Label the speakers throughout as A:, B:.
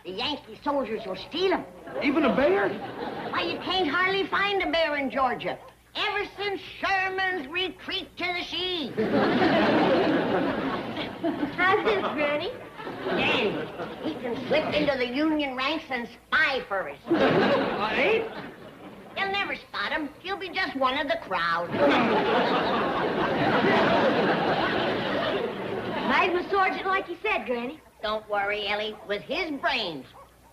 A: The Yankee soldiers will steal them.
B: Even a bear?
A: Why, you can't hardly find a bear in Georgia. Ever since Sherman's retreat to the sea.
C: How's this, Granny?
A: Dandy. He can slip into the Union ranks and spy for us.
B: Ain't?
A: You'll never spot him. He'll be just one of the crowd.
C: Nice with sergeant like you said, Granny.
A: Don't worry, Ellie. With his brains,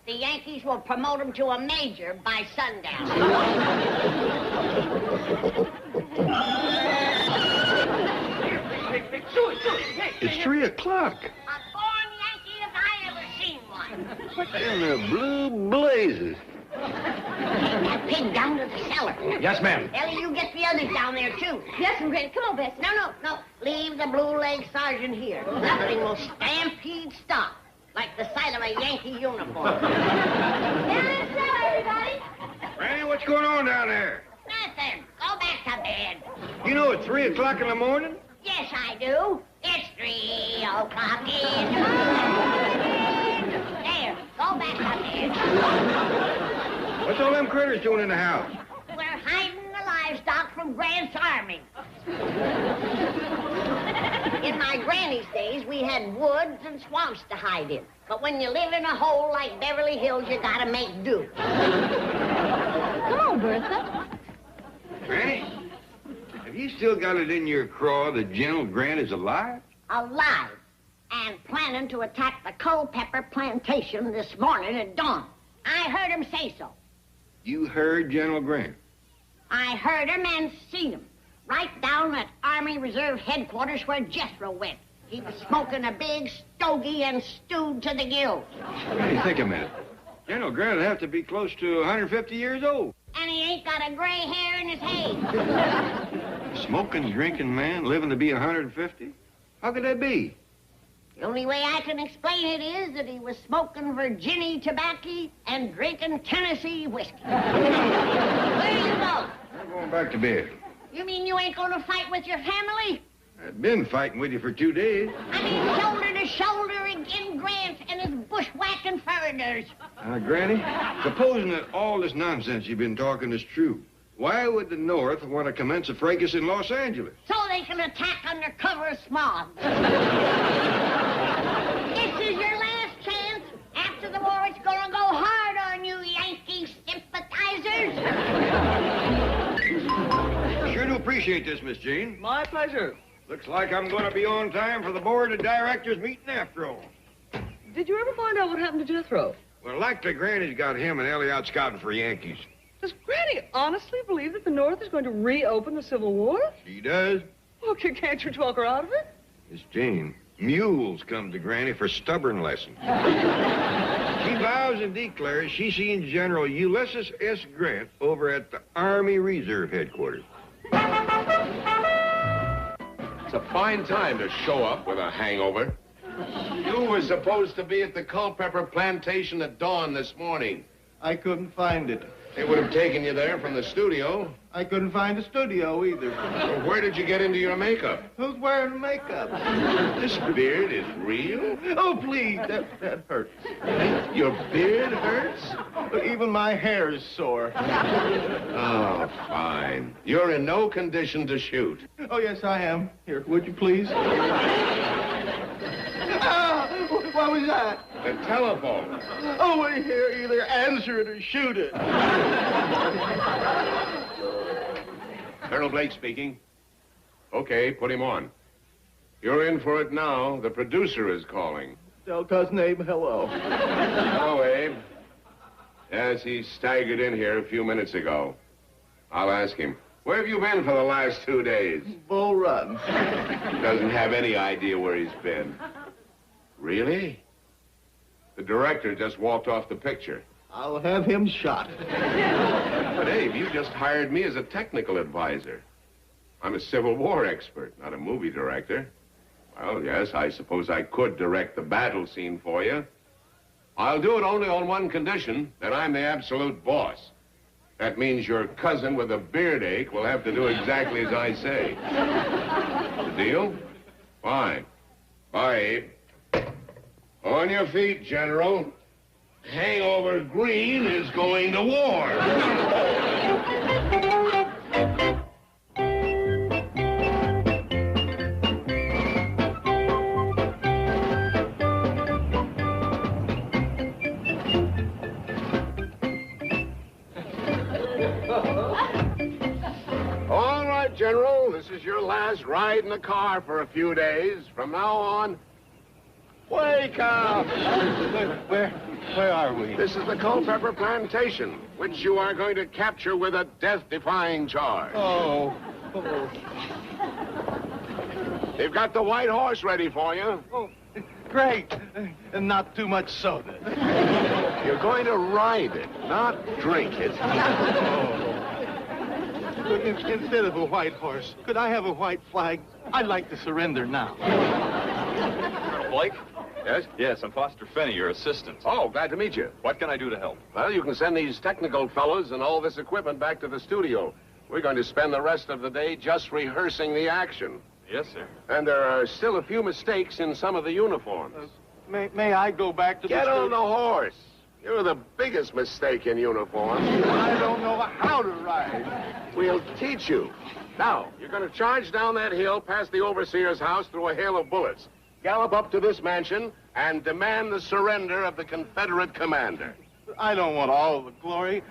A: the Yankees will promote him to a major by sundown.
D: It's 3 o'clock.
A: A born Yankee if I ever seen one.
D: What in the blue blazes?
A: Take that pig down to the cellar.
B: Yes, ma'am.
A: Ellie, you get the others down there, too.
C: Yes, Granny. Come on, Bessie.
A: No. Leave the blue-leg sergeant here. Nothing will stampede stop like the sight of a Yankee uniform.
C: Down in the cellar, everybody.
D: Granny, what's going on down there?
A: Nothing. Go back to bed.
D: You know it's 3 o'clock in the morning?
A: Yes, I do. It's 3 o'clock in the morning. There. Go back to bed.
D: What's all them critters doing in the house?
A: We're hiding the livestock from Grant's army. In my granny's days, we had woods and swamps to hide in. But when you live in a hole like Beverly Hills, you gotta make do.
C: Come on, Bertha.
D: Granny, have you still got it in your craw that General Grant is alive?
A: Alive. And planning to attack the Culpeper plantation this morning at dawn. I heard him say so.
D: You heard General Grant?
A: I heard him and seen him. Right down at Army Reserve headquarters where Jethro went. He was smoking a big stogie and stewed to the gills.
D: Granny, think a minute. General Grant would have to be close to 150 years old.
A: And he ain't got a gray hair in his head.
D: Smoking, drinking man, living to be 150? How could that be?
A: The only way I can explain it is that he was smoking Virginia tobacco and drinking Tennessee whiskey. Where you go?
D: I'm going back to bed.
A: You mean you ain't gonna fight with your family?
D: I've been fighting with you for 2 days.
A: I mean shoulder to shoulder against Grant and his bushwhacking foreigners.
D: Granny, supposing that all this nonsense you've been talking is true, why would the North want to commence a fracas in Los Angeles?
A: So they can attack under cover of smog. This is your last chance. After the war, it's gonna go hard on you, Yankee sympathizers.
D: Sure do appreciate this, Miss Jane.
B: My pleasure.
D: Looks like I'm going to be on time for the board of directors meeting after all.
B: Did you ever find out what happened to Jethro?
D: Well, likely Granny's got him and Ellie out scouting for Yankees.
B: Does Granny honestly believe that the North is going to reopen the Civil War?
D: She does.
B: Well, can't you talk her out of it?
D: Miss Jane, mules come to Granny for stubborn lessons. She vows and declares she's seen General Ulysses S. Grant over at the Army Reserve headquarters.
E: It's a fine time to show up with a hangover. You were supposed to be at the Culpeper plantation at dawn this morning.
F: I couldn't find it.
E: They would have taken you there from the studio.
F: I couldn't find a studio either.
E: Well, where did you get into your makeup?
F: Who's wearing makeup?
E: This beard is real?
F: Oh, please, that hurts.
E: Your beard hurts?
F: Even my hair is sore.
E: Oh, fine. You're in no condition to shoot.
F: Oh, yes, I am. Here, would you please? Ah, what was that?
E: The telephone.
F: Oh, wait here, either answer it or shoot it.
E: Colonel Blake speaking. Okay, put him on. You're in for it now. The producer is calling.
F: Tell Cousin Abe hello.
E: Hello, Abe. Yes, he staggered in here a few minutes ago. I'll ask him. Where have you been for the last 2 days?
F: Bull Run.
E: He doesn't have any idea where he's been. Really? The director just walked off the picture.
F: I'll have him shot.
E: But, Abe, you just hired me as a technical advisor. I'm a Civil War expert, not a movie director. Well, yes, I suppose I could direct the battle scene for you. I'll do it only on one condition, that I'm the absolute boss. That means your cousin with a beard ache will have to do exactly as I say. The deal? Fine. Bye, Abe. On your feet, General. Hangover Green is going to war. All right, General, this is your last ride in the car for a few days. From now on, wake up!
F: Where are we?
E: This is the Culpeper Plantation, which you are going to capture with a death-defying charge.
F: Oh.
E: They've got the white horse ready for you.
F: Oh, great. And not too much soda.
E: You're going to ride it, not drink it.
F: Look, instead of a white horse, could I have a white flag? I'd like to surrender now.
G: Colonel Blake?
E: Yes?
G: Yes, I'm Foster Finney, your assistant.
E: Oh, glad to meet you.
G: What can I do to help?
E: Well, you can send these technical fellows and all this equipment back to the studio. We're going to spend the rest of the day just rehearsing the action.
G: Yes, sir.
E: And there are still a few mistakes in some of the uniforms.
F: May I go back to
E: Get
F: the...
E: on the horse. You're the biggest mistake in uniform.
F: I don't know how to ride.
E: We'll teach you. Now, you're going to charge down that hill past the overseer's house through a hail of bullets. Gallop up to this mansion and demand the surrender of the Confederate commander.
F: I don't want all the glory.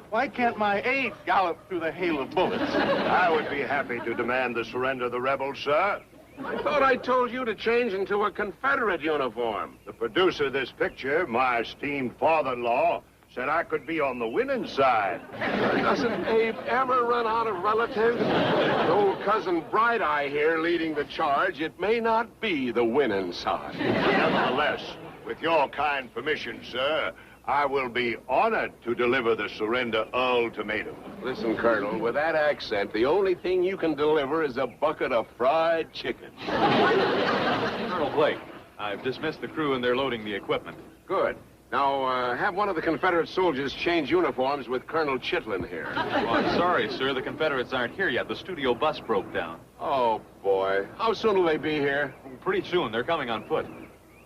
F: Why can't my aide gallop through the hail of bullets?
H: I would be happy to demand the surrender of the rebels, sir.
E: I thought I told you to change into a Confederate uniform.
H: The producer of this picture, my esteemed father-in-law, said I could be on the winning side.
E: Doesn't Abe ever run out of relatives? With old cousin Bright Eye here leading the charge, it may not be the winning side.
H: Nevertheless, with your kind permission, sir, I will be honored to deliver the surrender ultimatum.
E: Listen, Colonel, with that accent, the only thing you can deliver is a bucket of fried chicken.
G: Colonel Blake, I've dismissed the crew and they're loading the equipment.
E: Good. Now, have one of the Confederate soldiers change uniforms with Colonel Chitlin here.
G: Oh, I'm sorry, sir. The Confederates aren't here yet. The studio bus broke down.
E: Oh, boy. How soon will they be here?
G: Pretty soon. They're coming on foot.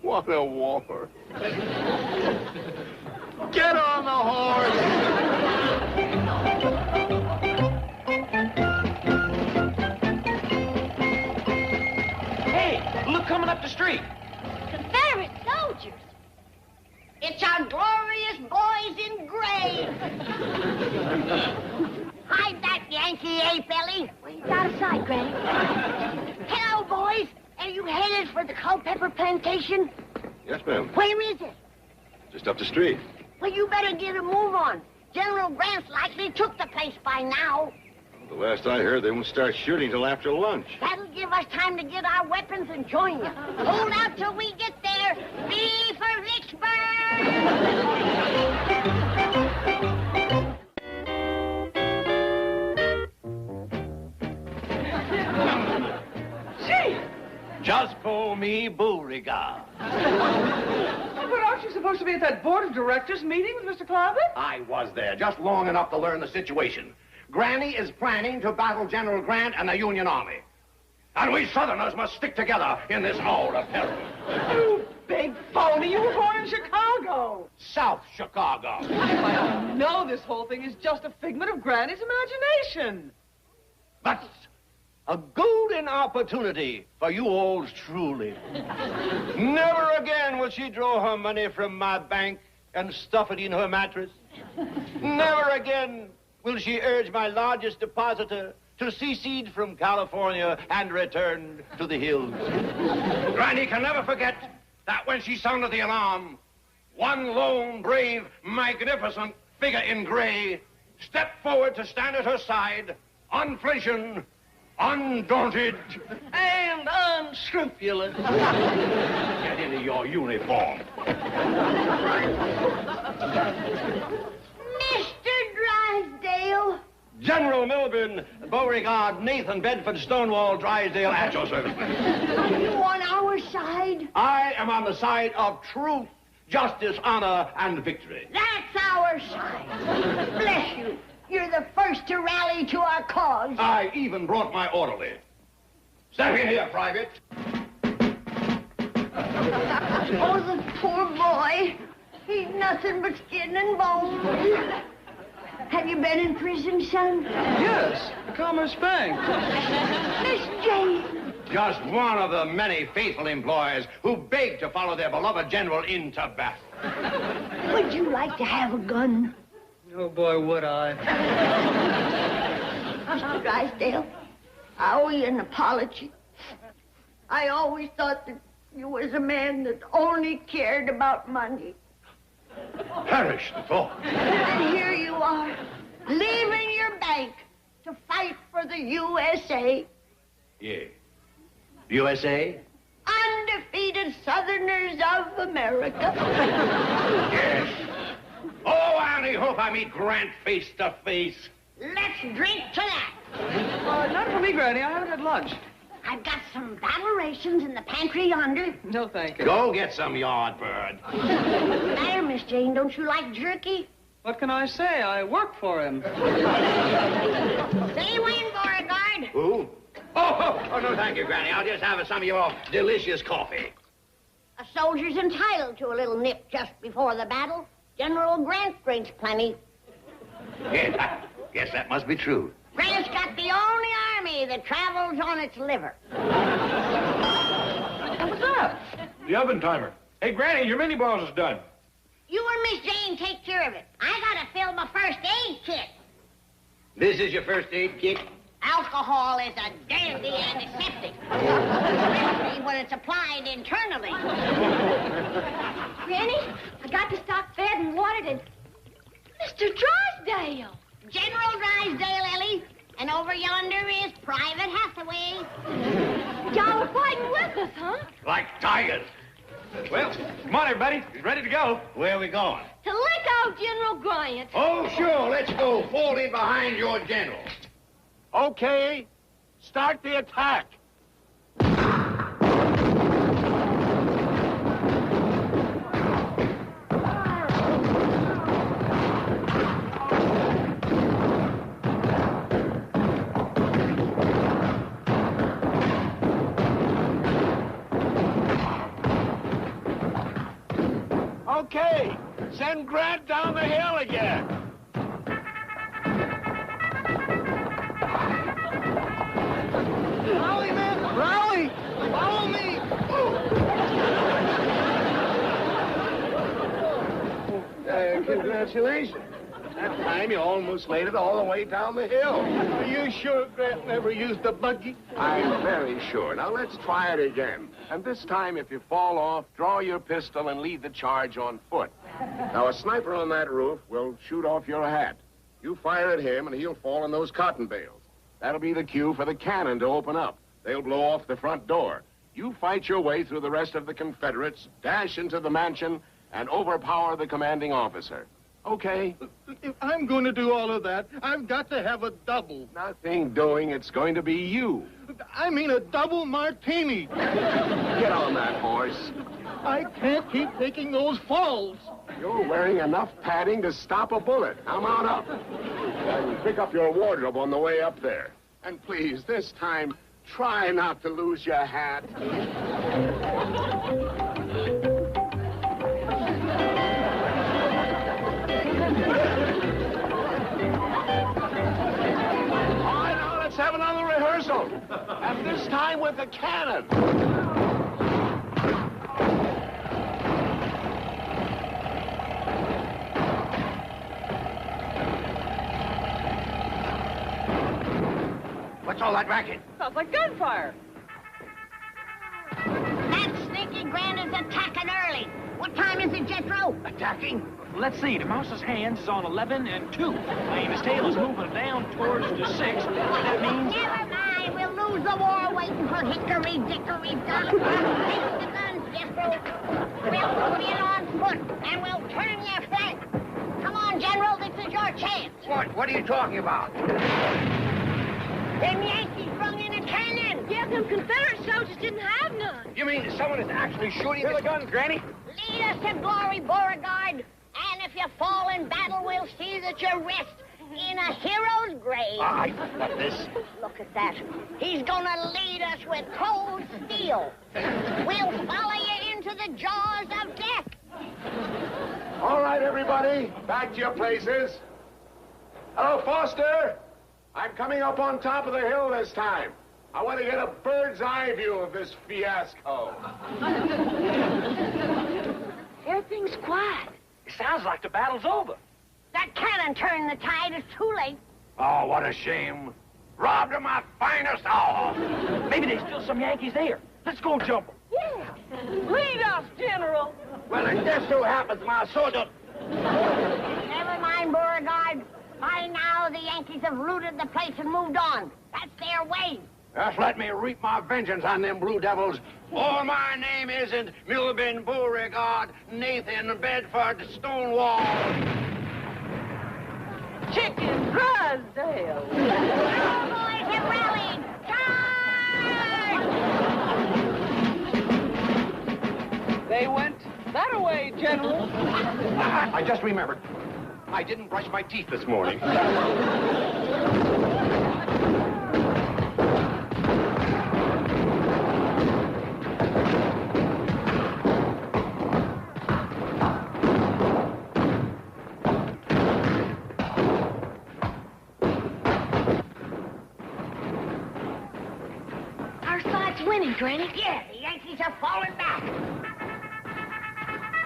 E: What a war. Get on the horse!
I: Hey, look coming up the street.
C: Confederate soldiers.
A: It's our glorious boys in gray. Hide that Yankee, eh, Billy?
C: Well, he's out of sight, Granny.
A: Hello, boys. Are you headed for the Culpeper Plantation?
D: Yes, ma'am.
A: Where is it?
D: Just up the street.
A: Well, you better get a move on. General Grant's likely took the place by now.
D: The last I heard, they won't start shooting till after lunch.
A: That'll give us time to get our weapons and join you. Hold out till we get there. B for Vicksburg!
I: Gee, just call me Beauregard.
B: But aren't you supposed to be at that board of directors meeting with Mr. Clavitt?
I: I was there just long enough to learn the situation. Granny is planning to battle General Grant and the Union Army. And we Southerners must stick together in this hour of peril.
B: You big phony. You were born in Chicago.
I: South Chicago.
B: No, this whole thing is just a figment of Granny's imagination.
I: That's a golden opportunity for you all truly.
F: Never again will she draw her money from my bank and stuff it in her mattress. Never again will she urge my largest depositor to secede from California and return to the hills.
I: Granny can never forget that when she sounded the alarm, one lone, brave, magnificent figure in gray stepped forward to stand at her side, unflinching, undaunted,
F: And unscrupulous.
I: Get into your uniform.
A: Mr. Drysdale.
I: General Milburn, Beauregard, Nathan, Bedford, Stonewall, Drysdale, at your service.
A: Are you on our side?
I: I am on the side of truth, justice, honor, and victory.
A: That's our side. Bless you. You're the first to rally to our cause.
I: I even brought my orderly. Step in here, Private.
A: Oh, the poor boy. He's nothing but skin and bone. Have you been in prison, son?
B: Yes, the Commerce Bank.
A: Miss Jane.
I: Just one of the many faithful employees who beg to follow their beloved general into battle.
A: Would you like to have a gun?
B: Oh, boy, would I.
A: Mr. Drysdale, I owe you an apology. I always thought that you was a man that only cared about money.
I: Perish the thought.
A: And here you are, leaving your bank to fight for the USA.
I: Yeah. USA?
A: Undefeated Southerners of America.
I: Yes. Oh, I only hope I meet Grant face to face.
A: Let's drink to that.
B: Not for me, Granny. I haven't had lunch.
A: I've got some battle rations in the pantry yonder.
B: No, thank you.
I: Go get some yard bird.
A: Matter, Miss Jane, don't you like jerky?
B: What can I say? I work for him.
A: Say when, Beauregard.
I: Who? Oh, no, thank you, Granny. I'll just have some of your delicious coffee.
A: A soldier's entitled to a little nip just before the battle. General Grant drinks plenty.
I: Yes, that must be true.
A: Grant's got the only army that travels on its liver.
B: What was that?
G: The oven timer. Hey, Granny, your mini balls is done.
A: You and Miss Jane take care of it. I gotta fill my first aid kit.
I: This is your first aid kit?
A: Alcohol is a dandy antiseptic, especially when it's applied internally.
C: Granny, I got the stock fed and watered and... Mr. Drysdale!
A: General Drysdale, Ellie. And over yonder is Private Hathaway.
C: Y'all are fighting with us, huh?
I: Like tigers.
G: Well, come on, everybody. He's ready to go.
I: Where are we going?
C: To lick out General Grant.
I: Oh, sure. Let's go. Fall in behind your general.
H: Okay, start the attack. Okay, send Grant down the hill again.
F: Rally, men! Rally! Follow me!
H: Congratulations. That time you almost made it all the way down the hill.
F: Are you sure Grant never used a buggy?
E: I'm very sure. Now, let's try it again. And this time, if you fall off, draw your pistol and lead the charge on foot. Now, a sniper on that roof will shoot off your hat. You fire at him, and he'll fall in those cotton bales. That'll be the cue for the cannon to open up. They'll blow off the front door. You fight your way through the rest of the Confederates, dash into the mansion, and overpower the commanding officer. Okay?
F: If I'm going to do all of that, I've got to have a double.
E: Nothing doing. It's going to be you.
F: I mean a double martini.
E: Get on that horse.
F: I can't keep taking those falls.
E: You're wearing enough padding to stop a bullet. Come on up. And pick up your wardrobe on the way up there. And please, this time, try not to lose your hat. All right, now let's have another rehearsal. And this time with the cannon.
I: What's all that racket?
B: Sounds like gunfire.
A: That sneaky Grant is attacking early. What time is it, Jethro?
I: Attacking?
J: Let's see, the mouse's hands is on 11 and 2. And his tail is moving down towards the 6. That means...
A: Never mind. We'll lose the war waiting for Hickory Dickory Dock. Take the guns, Jethro. We'll move in on foot, and we'll turn your flank. Come on, General. This is your chance.
I: What are you talking about?
A: Them Yankees brung in a cannon.
C: Yeah, them Confederate soldiers didn't have none.
I: You mean someone is actually shooting the guns, Granny?
A: Lead us to glory, Beauregard. And if you fall in battle, we'll see that you rest in a hero's grave.
I: I got this.
A: Look at that. He's gonna lead us with cold steel. We'll follow you into the jaws of death.
E: All right, everybody, back to your places. Hello, Foster. I'm coming up on top of the hill this time. I want to get a bird's eye view of this fiasco.
J: Everything's quiet. It sounds like the battle's over.
A: That cannon turned the tide. It's too late.
I: Oh, what a shame. Robbed of my finest hour.
J: Maybe there's still some Yankees there. Let's go jump 'em.
B: Yeah. Lead us, General.
I: Well, it just so happens my soldier...
A: Never mind, Beauregard. By now, the Yankees have looted the place and moved on. That's their way.
I: Just let me reap my vengeance on them Blue Devils. Or my name isn't Milburn Beauregard, Nathan Bedford Stonewall.
B: Chicken Drysdale.
A: Our boys have rallied. Charge!
B: They went that way, General.
I: I just remembered. I didn't brush my teeth this morning.
C: Our side's winning, Granny.
A: Yeah, the Yankees are falling back.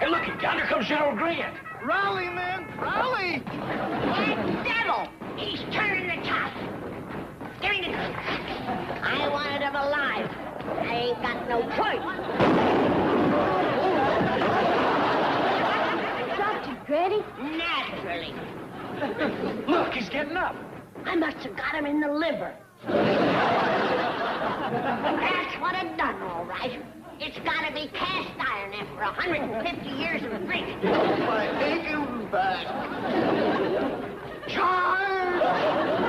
J: Hey, look, yonder comes General Grant.
F: Rally, men, rally!
A: That devil! He's turning the top. Give me the gun. I wanted him alive. I ain't got no choice.
C: Dropped you, Granny.
A: Naturally.
J: Look, he's getting up.
A: I must have got him in the liver. That's what it done, all right. It's got to be cast iron after 150 years of drink.
F: My aching back.
A: Charge!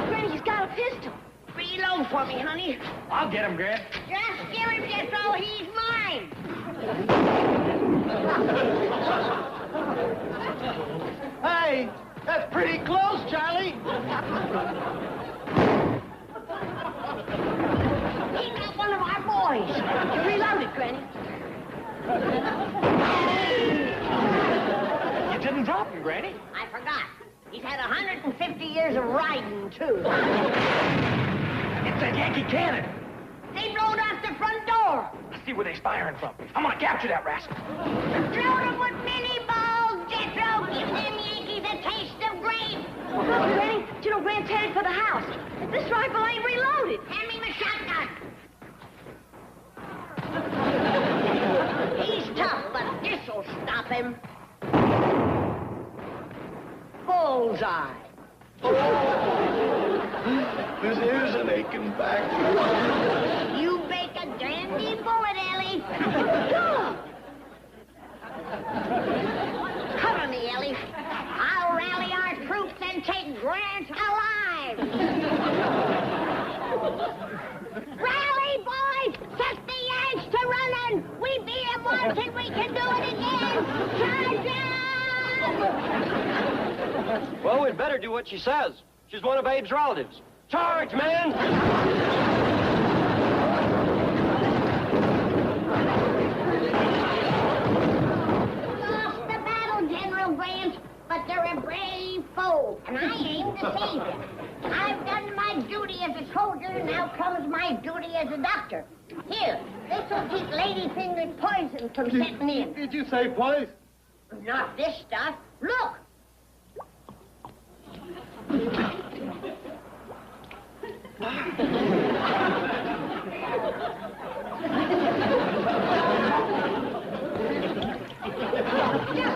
C: Granny, he's got a pistol.
A: Reload for me, honey.
J: I'll get him, Grant.
A: Just give him Jethro. He's mine.
F: Hey, that's pretty close, Charlie.
A: He's got one of our boys.
C: Reload it, Granny.
J: You didn't drop him, Granny.
A: I forgot. He's had 150 years of riding, too.
J: It's that Yankee cannon.
A: They blowed out the front door.
J: Let's see where they're firing from. I'm gonna capture that rascal.
A: Throw them with mini balls, Jethro. Give them Yankees a taste of grape.
C: Look, Granny, General Grant's headed for the house. This rifle ain't reloaded.
A: Hand me my shotgun. He's tough, but this'll stop him. Bullseye.
F: This is an aching back.
A: You make a dandy bullet, Ellie. Cover me, Ellie. I'll rally our troops and take Grant alive. Rally, boys! Set the Yanks to running! We beat them once and we can do it again! Charge them!
F: Well, we'd better do what she says. She's one of Abe's relatives. Charge, men!
A: Lost the battle, General Grant, but they're a brave foe, and I aim to save them. I've done my duty as a soldier, now comes my duty as a doctor. Here, this will keep Ladyfinger's poison from setting in.
F: Did you say poison?
A: Not this stuff. Look!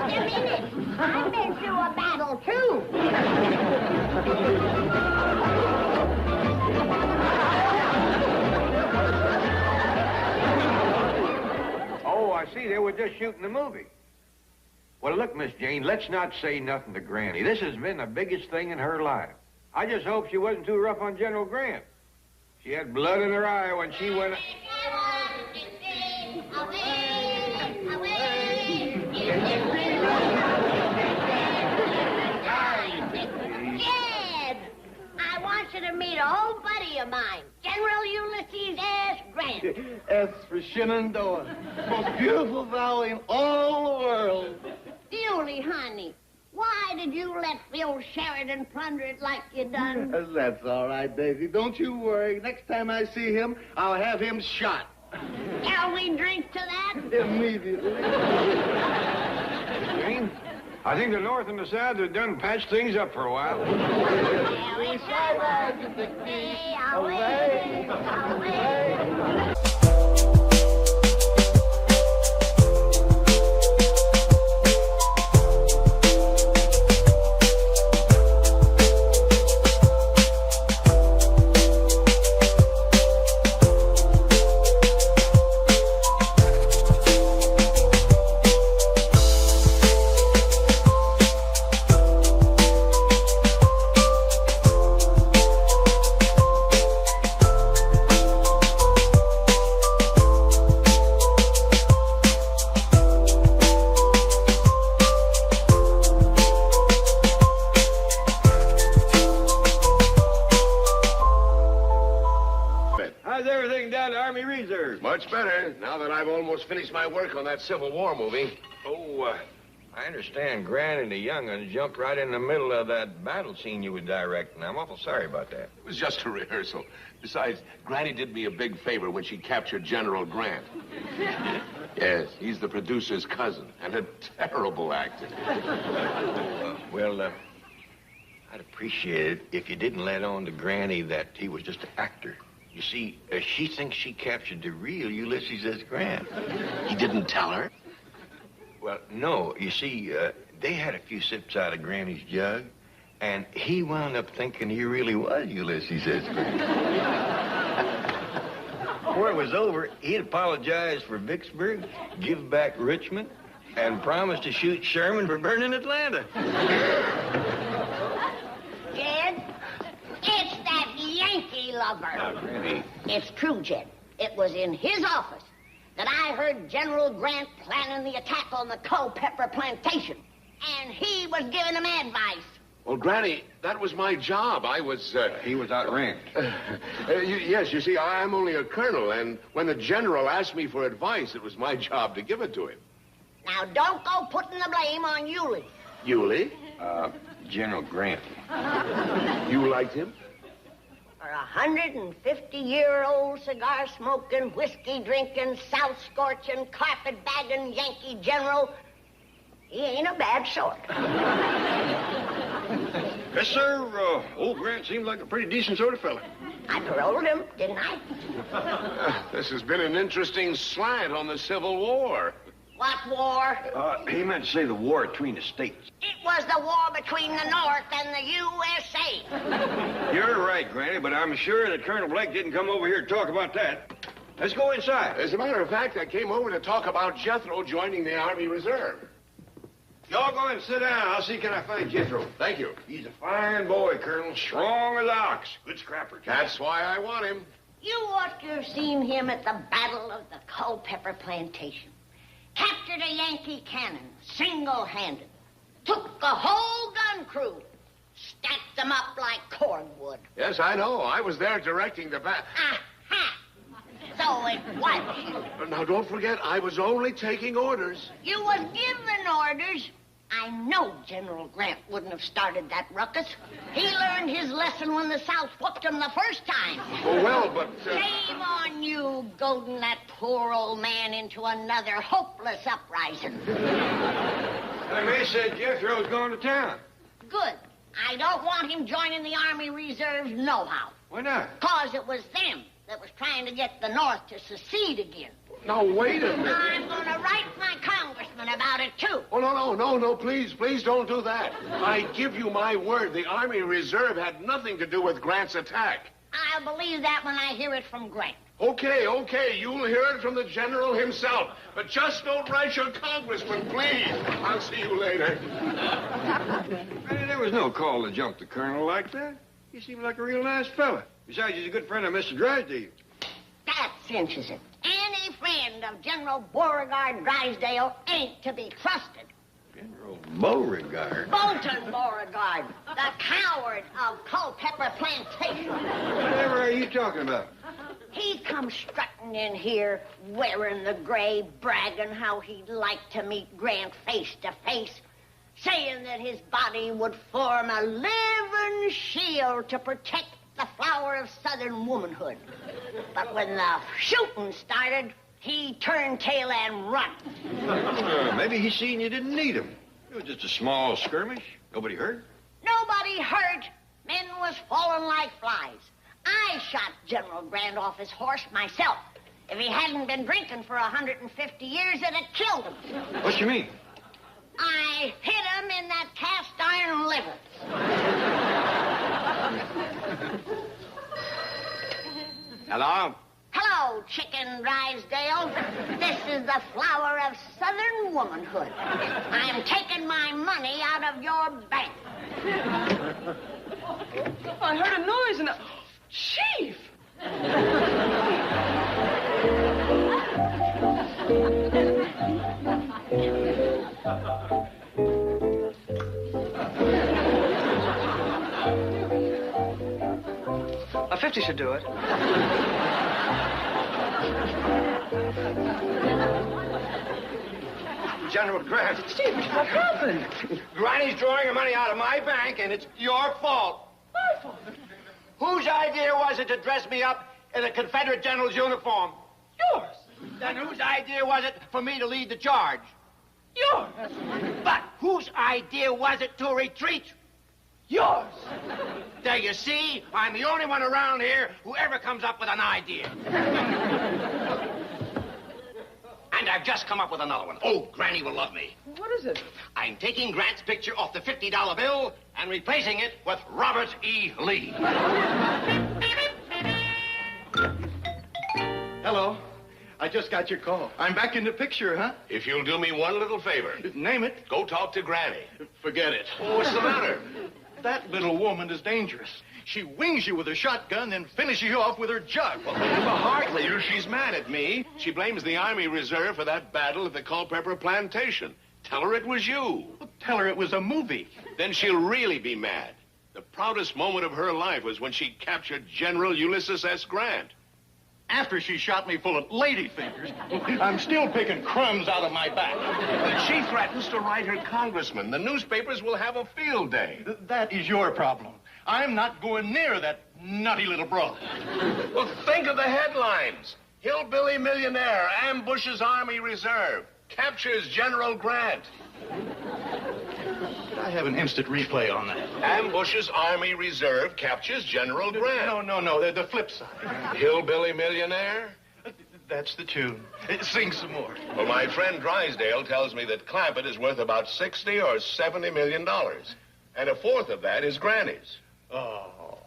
A: Just a minute. I've been through a battle, too.
D: Oh, I see. They were just shooting the movie. Well, look, Miss Jane, let's not say nothing to Granny. This has been the biggest thing in her life. I just hope she wasn't too rough on General Grant. She had blood in her eye when she went...
A: Jed! I want you to meet a old buddy of mine, General Ulysses S. Grant.
F: S for Shenandoah. Most beautiful valley in all the world.
A: You Muley, honey, why did you let Phil Sheridan plunder it like you done?
K: That's all right, Daisy. Don't you worry. Next time I see him, I'll have him shot.
A: Shall we drink to that?
K: Immediately.
D: Green, I think the North and the South have done patched things up for a while.
A: Away.
D: How's everything down to Army Reserve?
E: Much better, now that I've almost finished my work on that Civil War movie.
D: Oh, I understand Grant and the young uns jumped right in the middle of that battle scene you were directing. I'm awful sorry about that.
E: It was just a rehearsal. Besides, Granny did me a big favor when she captured General Grant. Yes, he's the producer's cousin, and a terrible actor.
D: I'd appreciate it if you didn't let on to Granny that he was just an actor. You see, she thinks she captured the real Ulysses S. Grant.
E: He didn't tell her?
D: Well, no. You see, they had a few sips out of Granny's jug, and he wound up thinking he really was Ulysses S. Grant. Before it was over, he'd apologize for Vicksburg, give back Richmond, and promise to shoot Sherman for burning Atlanta.
A: Jed, it's that Yankee lover.
D: Now, Granny.
A: It's true, Jed. It was in his office that I heard General Grant planning the attack on the Culpeper plantation. And he was giving him advice.
E: Well, Granny, that was my job. I was,
D: He was outranked.
E: Yes, you see, I'm only a colonel, and when the general asked me for advice, it was my job to give it to him.
A: Now, don't go putting the blame on Yulee.
E: Yulee?
D: General Grant.
E: You liked him?
A: For a 150-year-old cigar-smoking, whiskey-drinking, south-scorching, carpet-bagging Yankee general, he ain't a bad sort.
D: Yes, sir. Old Grant seemed like a pretty decent sort of fella.
A: I paroled him, didn't I?
E: This has been an interesting slant on the Civil War.
A: What war?
D: He meant to say the war between the states.
A: It was the war between the North and the USA.
D: You're right, Granny, but I'm sure that Colonel Blake didn't come over here to talk about that. Let's go inside.
E: As a matter of fact, I came over to talk about Jethro joining the Army Reserve.
D: Y'all go and sit down. I'll see can I find Jethro.
E: Thank you.
D: He's a fine boy, Colonel. Strong as an ox. Good scrapper.
E: That's why I want him.
A: You ought to have seen him at the Battle of the Culpeper Plantation. Captured a Yankee cannon, single-handed. Took the whole gun crew. Stacked them up like cordwood.
E: Yes, I know. I was there directing the battle.
A: Aha! So it was you.
E: Now, don't forget, I was only taking orders.
A: You was given orders. I know General Grant wouldn't have started that ruckus. He learned his lesson when the South whooped him the first time.
E: Oh, well, but...
A: Shame on you, goading that poor old man into another hopeless uprising.
D: The man said Jethro's going to town.
A: Good. I don't want him joining the Army Reserves nohow.
D: Why not?
A: 'Cause it was them that was trying to get the North to secede again.
E: Now, wait a minute.
A: I'm going to write my congressman about it, too.
E: Oh, no, please don't do that. I give you my word, the Army Reserve had nothing to do with Grant's attack.
A: I'll believe that when I hear it from Grant.
E: Okay, you'll hear it from the general himself. But just don't write your congressman, please. I'll see you later.
D: There was no call to jump the colonel like that. He seemed like a real nice fella. Besides, he's a good friend of Mr. Drysdale.
A: That cinches it. Any friend of General Beauregard Drysdale ain't to be trusted.
D: General Beauregard?
A: Bolton Beauregard, the coward of Culpeper Plantation.
D: Whatever are you talking about?
A: He come strutting in here, wearing the gray, bragging how he'd like to meet Grant face to face. saying that his body would form a living shield to protect the flower of Southern womanhood. But when the shooting started, he turned tail and run.
D: Maybe he seen you didn't need him. It was just a small skirmish. Nobody hurt.
A: Nobody hurt. Men was falling like flies. I shot General Grant off his horse myself. If he hadn't been drinking for 150 years, it'd have killed him.
D: What you mean?
A: I hit him in that cast iron liver.
F: Hello?
A: Hello, Chicken Drysdale. This is the flower of Southern womanhood. I'm taking my money out of your bank.
B: I heard a noise and Chief! A 50 should do it.
F: General Grant.
B: Steve, what happened?
F: Granny's drawing her money out of my bank, and it's your fault.
B: My fault.
F: Whose idea was it to dress me up in a Confederate general's uniform?
B: Yours.
F: Then whose idea was it for me to lead the charge?
B: Yours.
F: But whose idea was it to retreat?
B: Yours.
F: There you see, I'm the only one around here who ever comes up with an idea. And I've just come up with another one. Oh, Granny will love me.
B: What is it?
F: I'm taking Grant's picture off the $50 bill and replacing it with Robert E. Lee.
K: Hello. I just got your call. I'm back in the picture, huh?
E: If you'll do me one little favor,
K: Name it.
E: go talk to Granny.
K: Forget it.
E: Oh, what's the matter?
K: That little woman is dangerous. She wings you with her shotgun, then finishes you off with her jug.
E: Well, hardly. She's mad at me. She blames the Army Reserve for that battle at the Culpeper Plantation. Tell her it was you.
K: Tell her it was a movie.
E: Then she'll really be mad. The proudest moment of her life was when she captured General Ulysses S. Grant.
K: After she shot me full of ladyfingers, I'm still picking crumbs out of my back.
E: She threatens to write her congressman. The newspapers will have a field day.
K: That is your problem. I'm not going near that nutty little broad.
E: Well, think of the headlines. Hillbilly millionaire ambushes Army Reserve. Captures General Grant.
K: I have an instant replay on that.
E: Ambushes Army Reserve. Captures General Grant.
K: No. The flip side.
E: Hillbilly millionaire?
K: That's the tune. Sing some more.
E: Well, my friend Drysdale tells me that Clampett is worth about $60 or $70 million. And a fourth of that is Granny's.
K: Oh,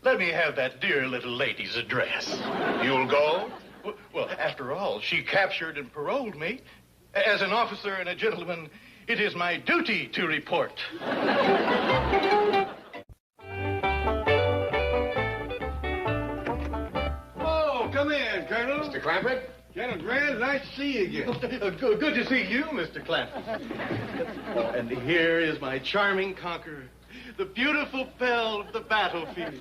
K: let me have that dear little lady's address.
E: You'll go?
K: Well, after all, she captured and paroled me. As an officer and a gentleman, it is my duty to report.
H: Oh, come in, Colonel.
E: Mr. Clampett?
H: General Grant, nice to see you again.
K: Good to see you, Mr. Clampett. And here is my charming conqueror, the beautiful belle of the battlefield.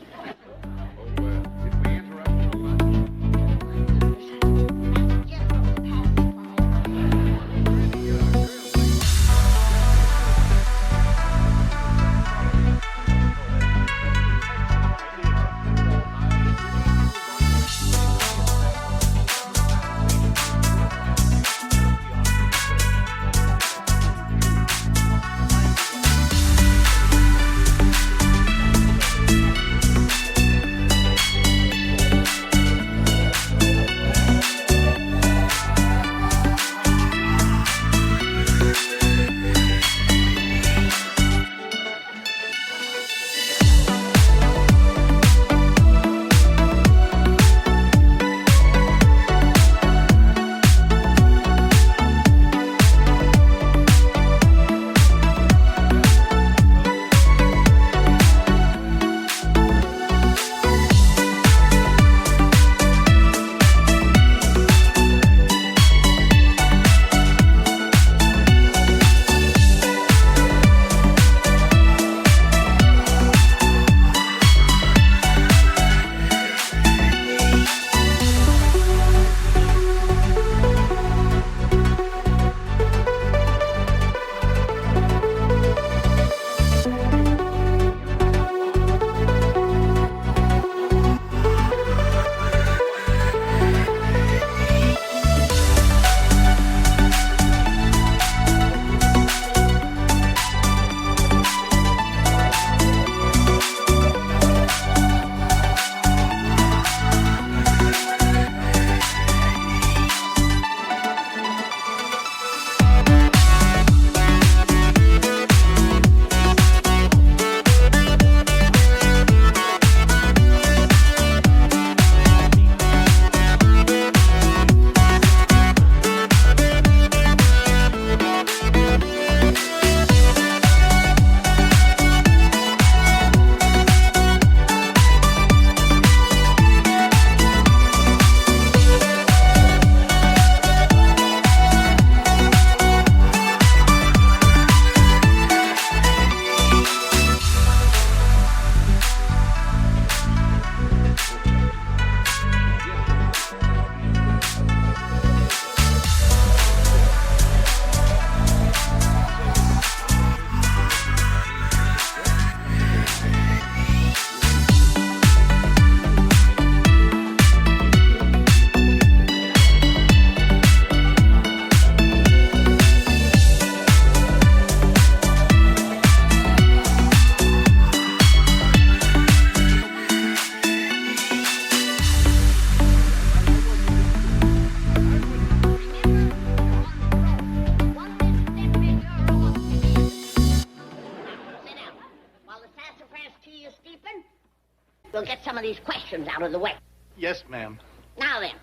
A: We'll get some of these questions out of the way.
K: Yes, ma'am.
A: Now then,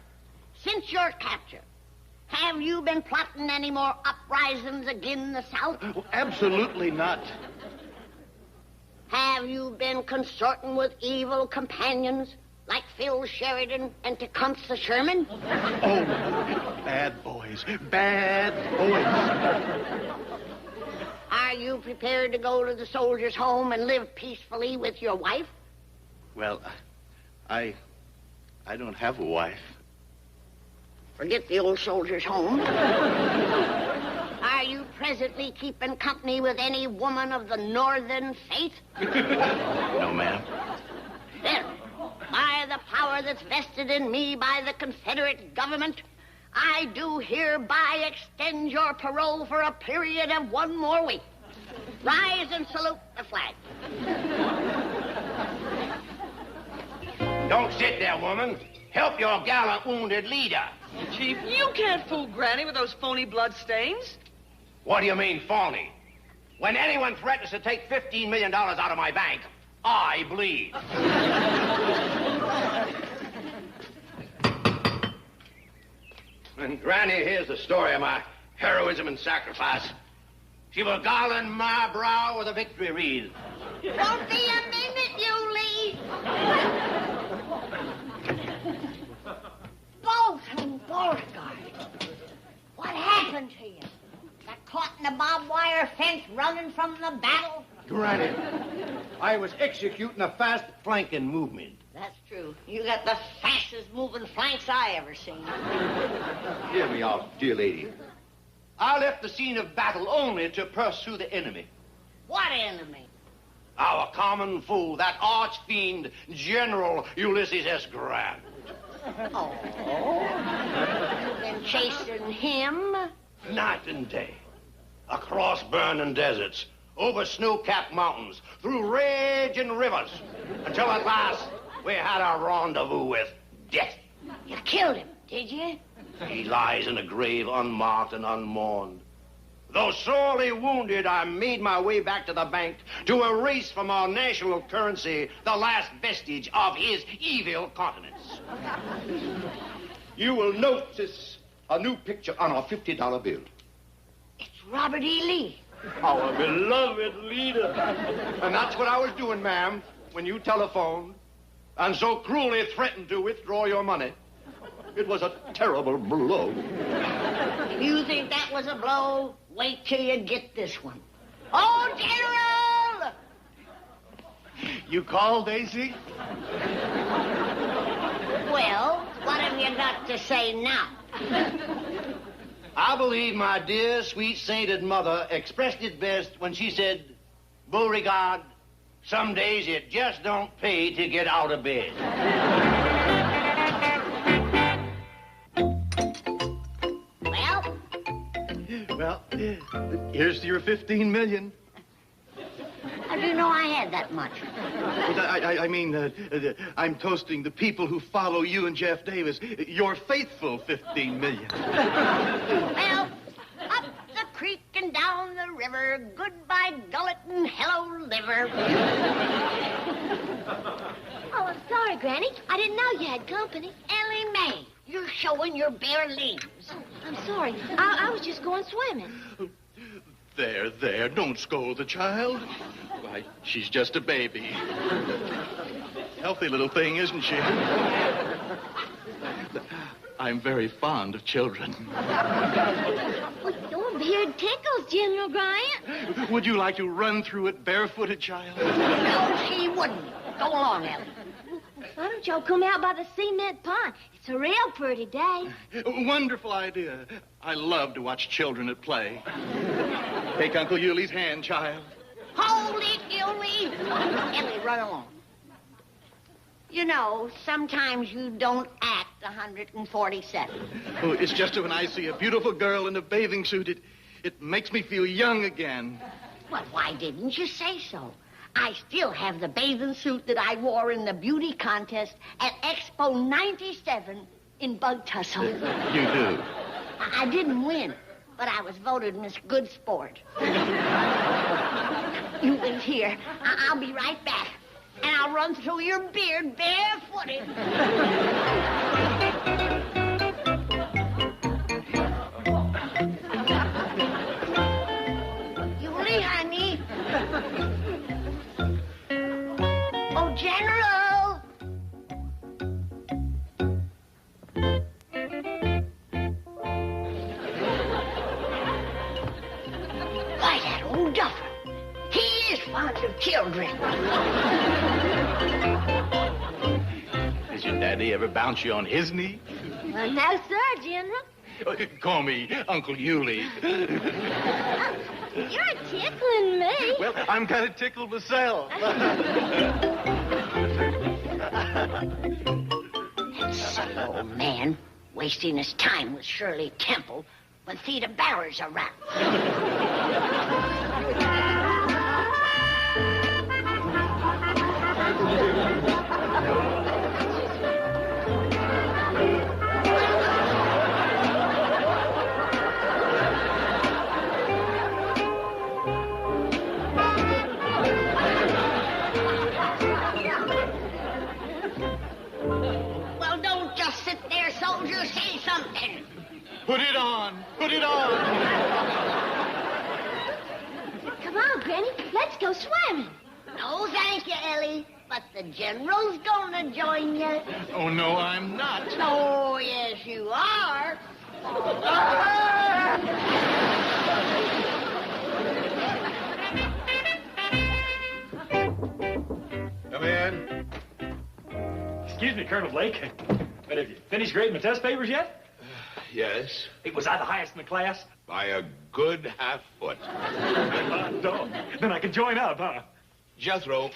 A: since your capture, have you been plotting any more uprisings again the South?
K: Oh, absolutely not.
A: Have you been consorting with evil companions like Phil Sheridan and Tecumseh Sherman?
K: Oh, bad boys. Bad boys.
A: Are you prepared to go to the soldiers' home and live peacefully with your wife?
K: Well, I don't have a wife.
A: Forget the old soldiers' home. Are you presently keeping company with any woman of the northern faith?
K: No, ma'am.
A: Then, by the power that's vested in me by the Confederate government, I do hereby extend your parole for a period of 1 more week. Rise and salute the flag.
I: Don't sit there, woman. Help your gallant wounded leader.
B: Chief, you can't fool Granny with those phony blood stains.
I: What do you mean, phony? When anyone threatens to take $15 million out of my bank, I bleed. When Granny hears the story of my heroism and sacrifice, she will garland my brow with a victory wreath.
A: Won't be a minute, you leave. Bolton Beauregard, what happened to you? Got caught in a barbed wire fence running from the battle?
F: Granny, I was executing a fast flanking movement.
A: That's true. You got the fastest moving flanks I ever seen.
F: Hear me out, dear lady. I left the scene of battle only to pursue the enemy.
A: What enemy?
I: Our common foe, that arch fiend, General Ulysses S. Grant.
A: Oh. You've been chasing him?
I: Night and day. Across burning deserts, over snow-capped mountains, through raging rivers, until at last we had our rendezvous with death.
A: You killed him, did you?
I: He lies in a grave unmarked and unmourned. Though sorely wounded, I made my way back to the bank to erase from our national currency the last vestige of his evil countenance.
F: You will notice a new picture on our $50 bill.
A: It's Robert E. Lee.
F: Our beloved leader. And that's what I was doing, ma'am, when you telephoned and so cruelly threatened to withdraw your money. It was a terrible blow.
A: If you think that was a blow, wait till you get this one. Oh, General!
K: You called, Daisy?
A: Well, what have you got to say now?
F: I believe my dear, sweet, sainted mother expressed it best when she said, Beauregard, some days it just don't pay to get out of bed.
K: Well, here's your $15 million.
A: How do you know I had that much?
K: I mean, I'm toasting the people who follow you and Jeff Davis. Your faithful $15 million.
A: Well, up the creek and down the river, goodbye gullet and hello liver.
C: Oh, I'm sorry, Granny. I didn't know you had company.
A: Ellie Mae, you're showing your bare limbs.
C: I'm sorry. I was just going swimming.
K: There, don't scold the child. Why, she's just a baby. Healthy little thing, isn't she? I'm very fond of children.
C: Your beard tickles, General Grant.
K: Would you like to run through it barefooted, child?
A: No, she wouldn't. Go along, Ellie.
C: Why don't y'all come out by the cement pond? It's a real pretty day.
K: Wonderful idea. I love to watch children at play. Take Uncle Yuli's hand, child.
A: Hold it, Yulie. Ellie, run along. You know, sometimes you don't act 147.
K: Oh, it's just when I see a beautiful girl in a bathing suit, it makes me feel young again.
A: Well, why didn't you say so? I still have the bathing suit that I wore in the beauty contest at Expo 97 in Bug Tussle.
K: You do?
A: I didn't win, but I was voted Miss Good Sport. You wait here. I'll be right back. and I'll run through your beard barefooted. Julie, honey. Oh, General. Why, that old duffer. He is fond of children.
K: Did your daddy ever bounce you on his knee?
C: Well, no, sir, General.
K: Call me Uncle Hewley.
C: You're tickling me.
K: Well, I'm kind of tickled myself.
A: That silly old man wasting his time with Shirley Temple when Theda Barrer's around. Well, don't just sit there, soldier. Say something.
K: Put it on. Put it on.
C: Come on, Granny. Let's go swimming.
A: No, thank you, Ellie. But the General's gonna join you.
K: Oh, no, I'm not.
A: Oh, yes, you are.
I: Come in.
J: Excuse me, Colonel Blake. But have you finished grading my test papers yet?
H: Yes,
J: Was I the highest in the class?
H: by a good half foot.
J: Dog. Then I can join up, huh?
H: Jethro,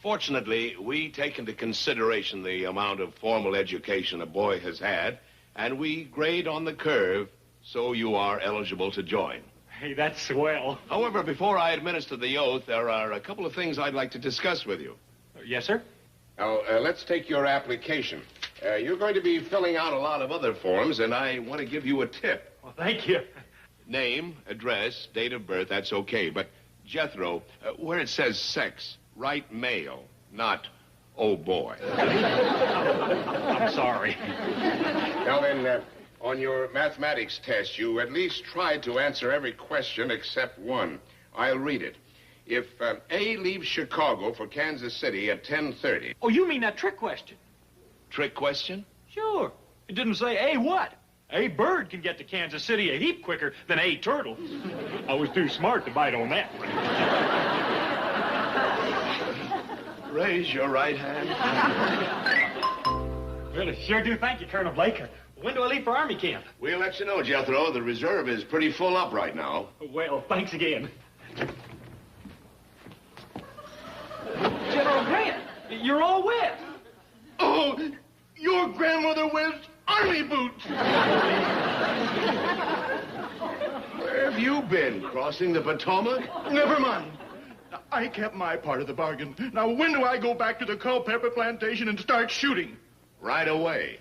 H: fortunately, we take into consideration the amount of formal education a boy has had, and we grade on the curve, so you are eligible to join.
J: Hey, that's swell.
H: However, before I administer the oath, there are a couple of things I'd like to discuss with you.
J: Yes, sir?
E: Now, let's take your application. You're going to be filling out a lot of other forms, and I want to give you a tip.
J: Well, thank you.
H: Name, address, date of birth, that's okay. But, Jethro, where it says sex, write male, not oh boy.
J: I'm sorry.
E: Now then, on your mathematics test, you at least tried to answer every question except one. I'll read it. If A leaves Chicago for Kansas City at 10:30...
J: Oh, you mean that trick question?
H: Trick question?
J: Sure. It didn't say A what? A bird can get to Kansas City a heap quicker than A turtle. I was too smart to bite on that one.
H: Raise your right hand.
J: Well, I sure do thank you, Colonel Blake. When do I leave for Army camp?
H: We'll let you know, Jethro. The reserve is pretty full up right now.
J: Well, thanks again. General Grant, you're all wet.
K: Oh, your grandmother wears army boots.
H: Where have you been? Crossing the Potomac?
K: Never mind. I kept my part of the bargain. Now, when do I go back to the Culpeper plantation and start shooting?
H: Right away.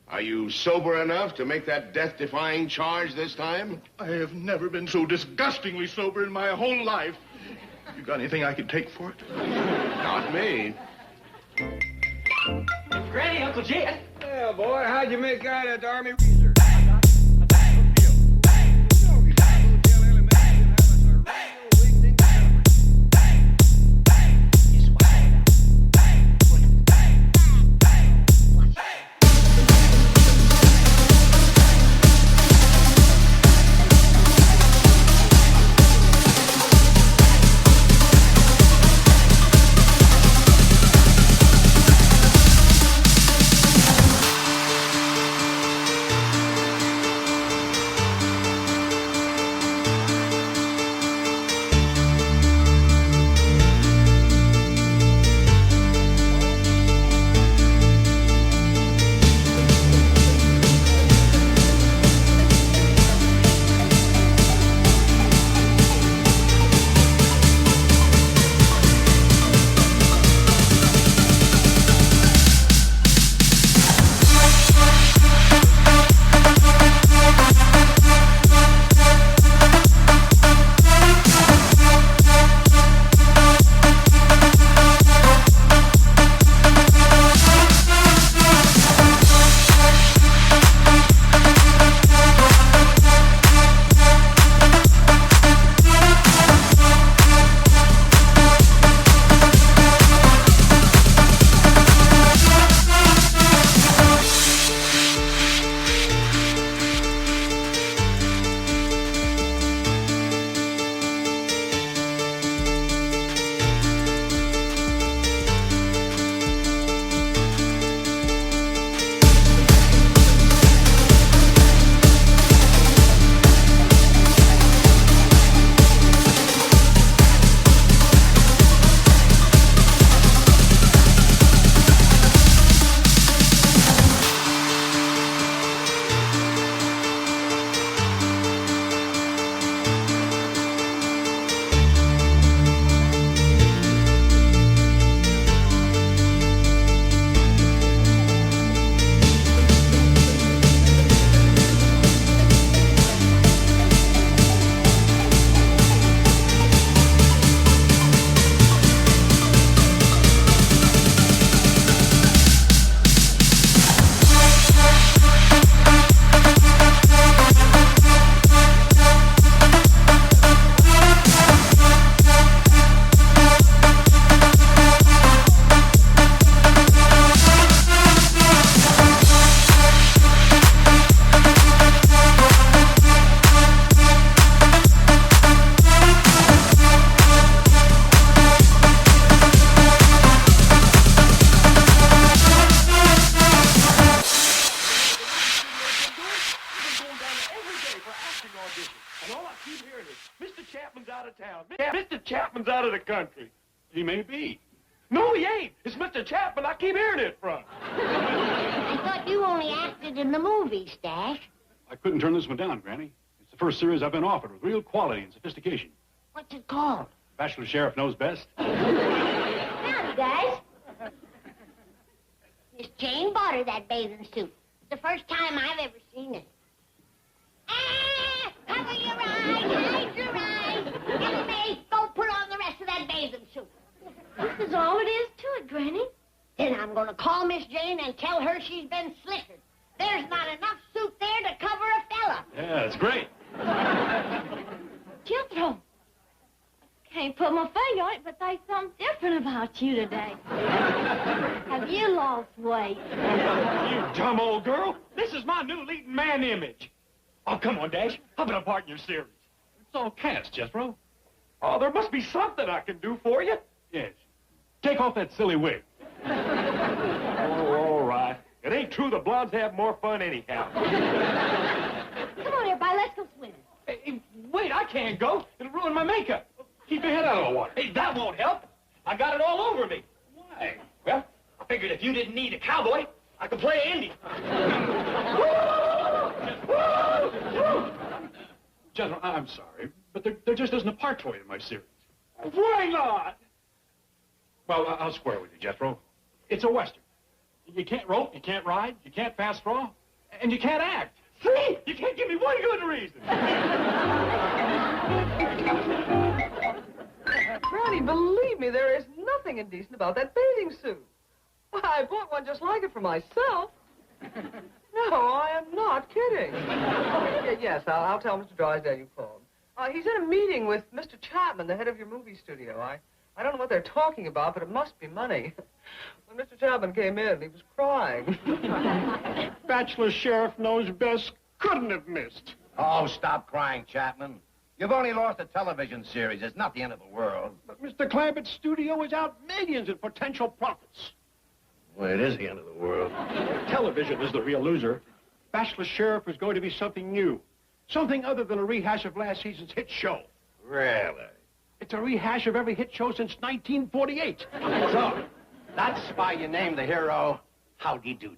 H: Are you sober enough to make that death-defying charge this time?
K: I have never been so disgustingly sober in my whole life. You got anything I can take for it?
H: Not me.
J: Granny, Uncle Jet.
F: Well, boy, how'd you make out at the Army Reserve?
J: of the country. He may be. No, he ain't. It's Mr. Chapman I keep hearing it from.
A: I thought you only acted in the movies, Dash.
L: I couldn't turn this one down, Granny. It's the first series I've been offered with real quality and sophistication.
A: What's it called?
L: Bachelor Sheriff Knows Best.
C: Howdy, guys.
A: Miss Jane bought her that bathing suit. It's the first time I've ever seen it. Ah! Cover your eyes, hide your eyes. Ellie Mae, go put on the rest of that bathing suit.
C: This is all it is to it, Granny.
A: Then I'm going to call Miss Jane and tell her she's been slickered. There's not enough suit there to cover a fella.
L: Yeah, it's great.
C: Jethro. Can't put my finger on it, but there's something different about you today. Have you lost weight?
J: You dumb old girl. This is my new leading man image. Oh, come on, Dash. How about a part in your series?
L: It's all cast, Jethro.
J: Oh, there must be something I can do for you.
L: Yes. Take off that silly wig.
J: Oh, all right. It ain't true the blondes have more fun anyhow.
C: Come on, everybody, let's go swimming.
J: Hey, wait, I can't go. It'll ruin my makeup. Keep your head out of the water. Hey, that won't help. I got it all over me. Why? Well, I figured if you didn't need a cowboy, I could play Indy.
L: Jethro, I'm sorry, but there just isn't a part for you in my series.
J: Why not?
L: Well, I'll square with you, Jethro. It's a Western. You can't rope, you can't ride, you can't fast draw, and you can't act.
J: See? You can't give me one good reason.
B: Granny, believe me, there is nothing indecent about that bathing suit. Why, I bought one just like it for myself. No, I am not kidding. Yes, I'll tell Mr. Drysdale you called. He's in a meeting with Mr. Chapman, the head of your movie studio. I don't know what they're talking about, but it must be money. When Mr. Chapman came in, he was crying.
I: Bachelor Sheriff Knows Best couldn't have missed.
F: Oh, stop crying, Chapman. You've only lost a television series. It's not the end of the world.
I: But Mr. Clampett's studio is out millions in potential profits.
F: Well, it is the end of the world.
I: Television is the real loser. Bachelor Sheriff is going to be something new. Something other than a rehash of last season's hit show.
F: Really?
I: It's a rehash of every hit show since 1948.
F: So, that's why you named the hero Howdy Doody.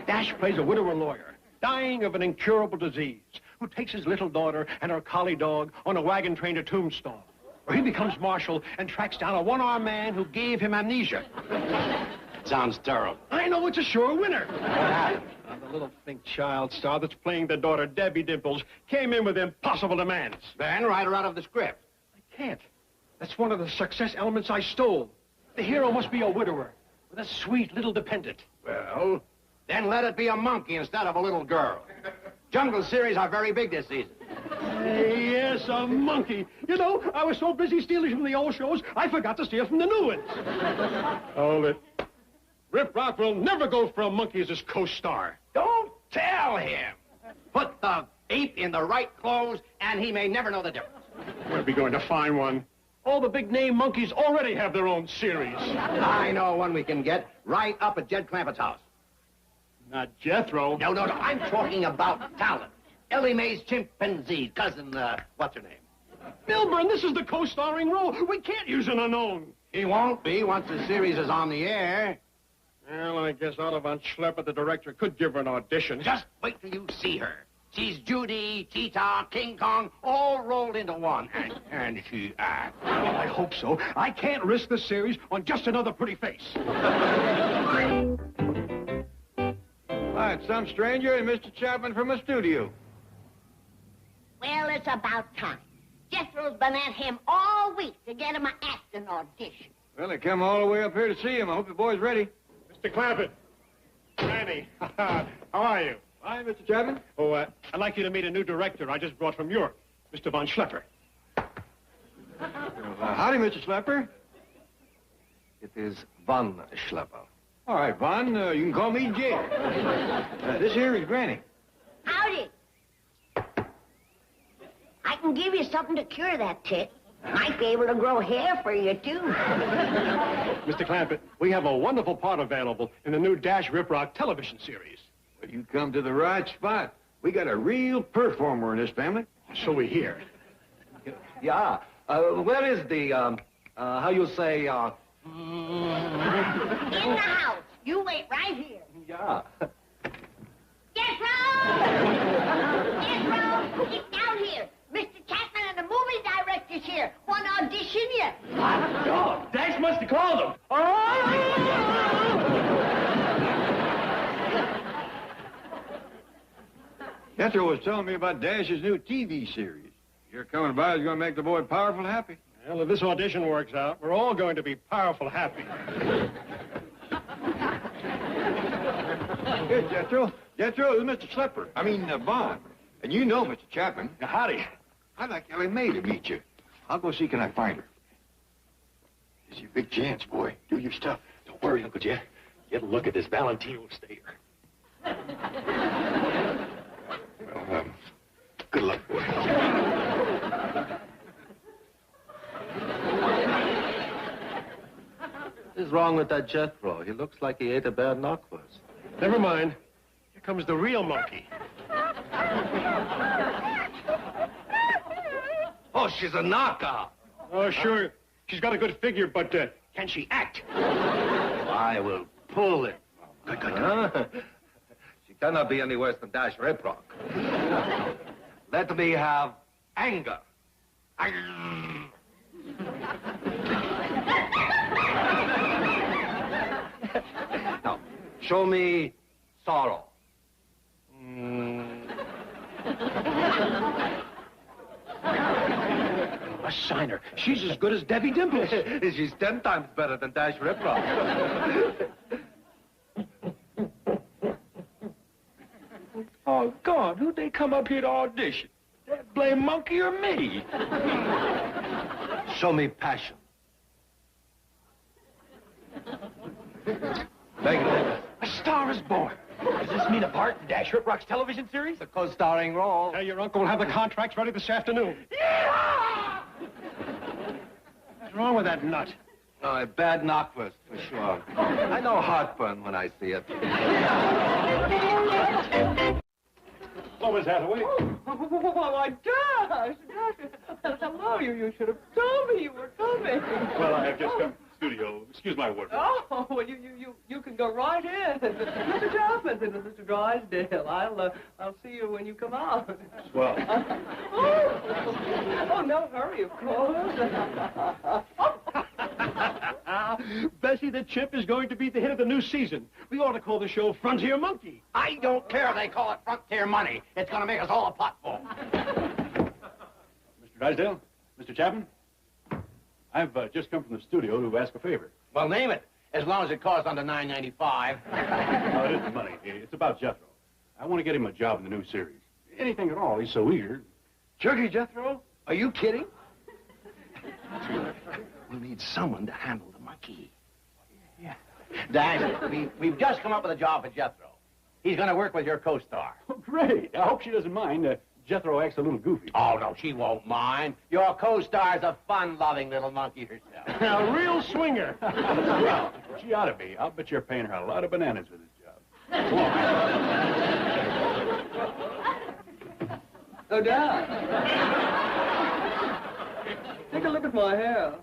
I: Dash plays a widower lawyer, dying of an incurable disease, who takes his little daughter and her collie dog on a wagon train to Tombstone, where he becomes marshal and tracks down a one-armed man who gave him amnesia.
F: Sounds terrible.
I: I know, it's a sure winner. The little pink child star that's playing the daughter, Debbie Dimples, came in with impossible demands.
F: Then write her out of the script.
I: I can't. That's one of the success elements I stole. The hero must be a widower with a sweet little dependent.
F: Well, then let it be a monkey instead of a little girl. Jungle series are very big this season.
I: Yes, a monkey. You know, I was so busy stealing from the old shows, I forgot to steal from the new ones. Hold it. Rip Rock will never go for a monkey as his co-star.
F: Don't tell him. Put the ape in the right clothes, and he may never know the difference.
I: We'll be going to find one. All the big-name monkeys already have their own series.
F: I know one we can get right up at Jed Clampett's house.
I: Not Jethro.
F: No. I'm talking about talent. Ellie Mae's chimpanzee, cousin, what's her name?
I: Milburn, this is the co-starring role. We can't use an unknown.
F: He won't be once the series is on the air.
I: Well, I guess Otto von Schlepper, the director, could give her an audition.
F: Just wait till you see her. She's Judy, Tita, King Kong, all rolled into one. And she acts.
I: Well, I hope so. I can't risk the series on just another pretty face.
D: Why, it's some stranger and Mr. Chapman from a studio.
A: Well, it's about time. Jethro's been at him all week to get him an acting audition.
D: Well, they come all the way up here to see him. I hope the boy's ready.
I: Mr. Clampett. Granny. How are you?
D: Hi, Mr. Chapman.
I: Oh, I'd like you to meet a new director I just brought from Europe, Mr. von Schlepper.
D: Howdy, Mr. Schlepper.
K: It is Von Schlepper.
D: All right, Von, you can call me Jed. This here is Granny.
A: Howdy. I can give you something to cure that tit. Might be able to grow hair for you, too.
I: Mr. Clampett, we have a wonderful part available in the new Dash Rip Rock television series.
D: Well, you come to the right spot. We got a real performer in this family.
I: So we hear.
K: Yeah. Where is the How you say,
A: In the house. You wait right here.
K: Yeah.
A: Jethro! Jethro, get down here. Mr. Chapman and the movie director's here. Want to audition you?
J: Oh, Dash must have called him.
D: Jethro was telling me about Dash's new TV series. Your coming by is going to make the boy powerful happy.
L: Well, if this audition works out, we're all going to be powerful happy.
D: Hey, Jethro. Jethro, this is Mr. Slipper. I mean, Vaughn. And you know Mr. Chapman.
L: Howdy.
D: I'd like Ellie Mae to meet you. I'll go see can I find her. This is your big chance, boy. Do your stuff.
L: Don't worry, Uncle Jet. Get a look at this Valentino stayer.
D: Well, good luck, boy.
K: What's wrong with that Jethro? He looks like he ate a bad knockwurst.
L: Never mind. Here comes the real monkey.
K: Oh, she's a knockout.
L: Oh, sure. She's got a good figure, but can she act?
K: I will pull it. Good. She cannot be any worse than Dash Riprock. Let me have anger. Now, show me sorrow.
L: A shiner. She's as good as Debbie Dimples.
K: She's 10 times better than Dash Riprock.
J: Oh, God, who'd they come up here to audition? That blame monkey or me?
K: Show me passion. Beg it.
J: A star is born. Does this mean a part in Dash Riprock's television series?
K: The co-starring role.
L: Hey, your uncle will have the contracts ready this afternoon.
J: Yeah!
L: What's wrong with that nut?
K: Oh, a bad knockwurst, for sure. I know heartburn when I see it.
L: Hello, Miss Hathaway.
B: Oh, my gosh. Hello, you should have told me you were coming.
L: Well, I have just come to the studio. Excuse my word.
B: Oh, well, you can go right in. Mr. Chapman, this is Mr. Drysdale. I'll see you when you come out.
L: Well.
B: Oh, no hurry, of course.
L: Bessie the Chimp is going to be the hit of the new season. We ought to call the show Frontier Monkey.
I: I don't care if they call it Frontier Money. It's going to make us all a potful.
L: Mr. Drysdale, Mr. Chapman, I've just come from the studio to ask a favor.
I: Well, name it, as long as it costs under $9.95.
L: No, it isn't money. It's about Jethro. I want to get him a job in the new series. Anything at all. He's so eager.
I: Jerky Jethro? Are you kidding? We'll need someone to handle the monkey. Yeah. Dan, we've just come up with a job for Jethro. He's going to work with your co-star.
L: Oh, great. I hope she doesn't mind. Jethro acts a little goofy.
I: Oh, no, she won't mind. Your co-star's a fun-loving little monkey herself.
L: A real swinger. Well, she ought to be. I'll bet you're paying her a lot of bananas with this job.
B: Oh, Dad. Take a look at my hair.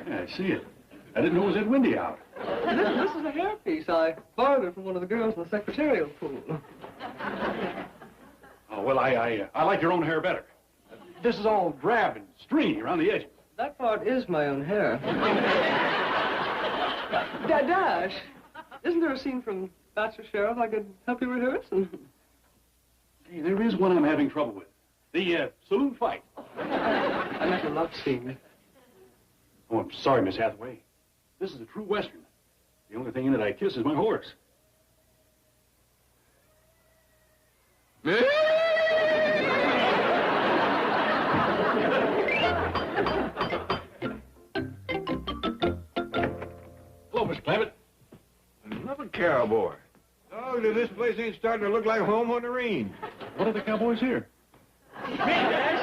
L: Yeah, I see it. I didn't know it was that windy out.
B: This is a hairpiece. I borrowed it from one of the girls in the secretarial pool.
L: Oh, well, I like your own hair better. This is all drab and stringy around the edges.
B: That part is my own hair. Dash, isn't there a scene from Bachelor Sheriff I could help you rehearse?
L: Hey, there is one I'm having trouble with. The saloon fight.
B: I meant a love scene.
L: Oh, I'm sorry, Miss Hathaway. This is a true Western. The only thing in it I kiss is my horse. Hello, Mr. Clammett.
D: Another cowboy. Oh, this place ain't starting to look like home on the range.
L: What are the cowboys here?
J: Me, Dash.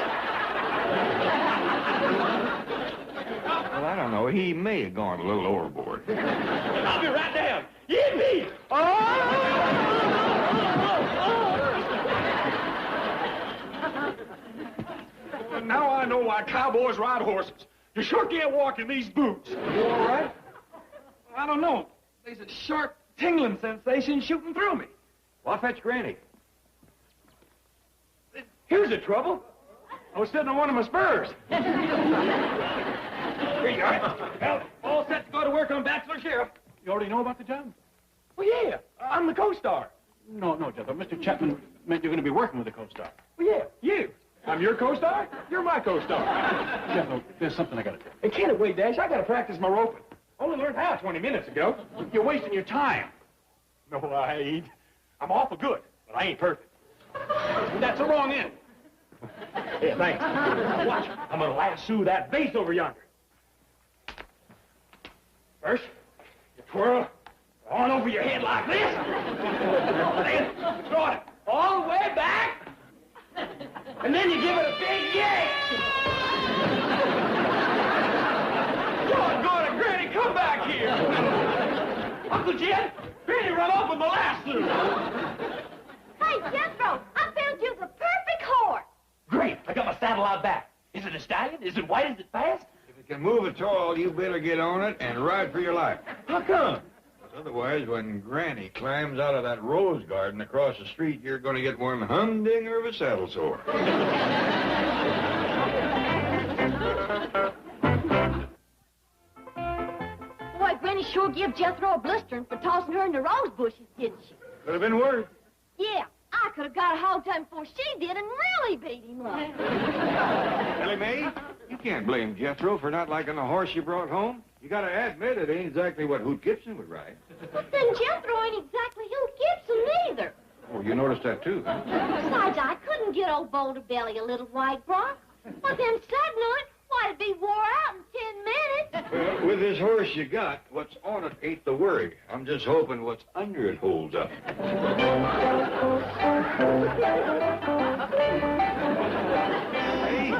D: Well, I don't know. He may have gone a little overboard.
J: I'll be right down. Yippee!
L: Now I know why cowboys ride horses. You sure can't walk in these boots. You all right? I don't know. There's a sharp tingling sensation shooting through me.
G: Well, I'll fetch Granny.
L: Here's the trouble. I was sitting on one of my spurs. Here you are. Well, all set to go to work on Bachelor Sheriff. You already know about the job? Well, yeah. I'm the co-star. No, Jethro. Mr. Chapman meant you're going to be working with the co-star. Well, yeah, you. I'm your co-star. You're my co-star. Jethro, there's something I got to do. Hey, can't it wait, Dash? I got to practice my roping. Only learned how 20 minutes ago. You're wasting your time. No, I ain't. I'm awful good, but I ain't perfect. That's the wrong end. Yeah, thanks. Watch. I'm going to lasso that vase over yonder. First, you twirl on over your head like this. Then you throw it all the way back. And then you give it a big yank. Doggone it, Granny, come back here. Uncle Jed, Granny run off with my lasso.
C: Hey, Jethro, I found you the perfect horse.
L: Great. I got my saddle out back. Is it a stallion? Is it white? Is it fast?
D: If it can move at all, you better get on it and ride for your life.
L: How come?
D: Otherwise, when Granny climbs out of that rose garden across the street, you're going to get one humdinger of a saddle sore.
C: Boy, Granny sure gave Jethro a blistering for tossing her in the rose bushes, didn't she?
D: Could have been worse.
C: Yeah, I could have got a hold of him before she did and really beat him up.
D: Ellie Mae, you can't blame Jethro for not liking the horse you brought home. You got to admit it ain't exactly what Hoot Gibson would ride.
C: But then Jethro ain't exactly Hoot Gibson either.
D: Oh, you noticed that too, huh?
C: Besides, I couldn't get old Boulder Belly a little white bronc. But them saddling on it, why, it'd be wore out in 10 minutes.
D: Well, with this horse you got, what's on it ain't the worry. I'm just hoping what's under it holds up. Hey,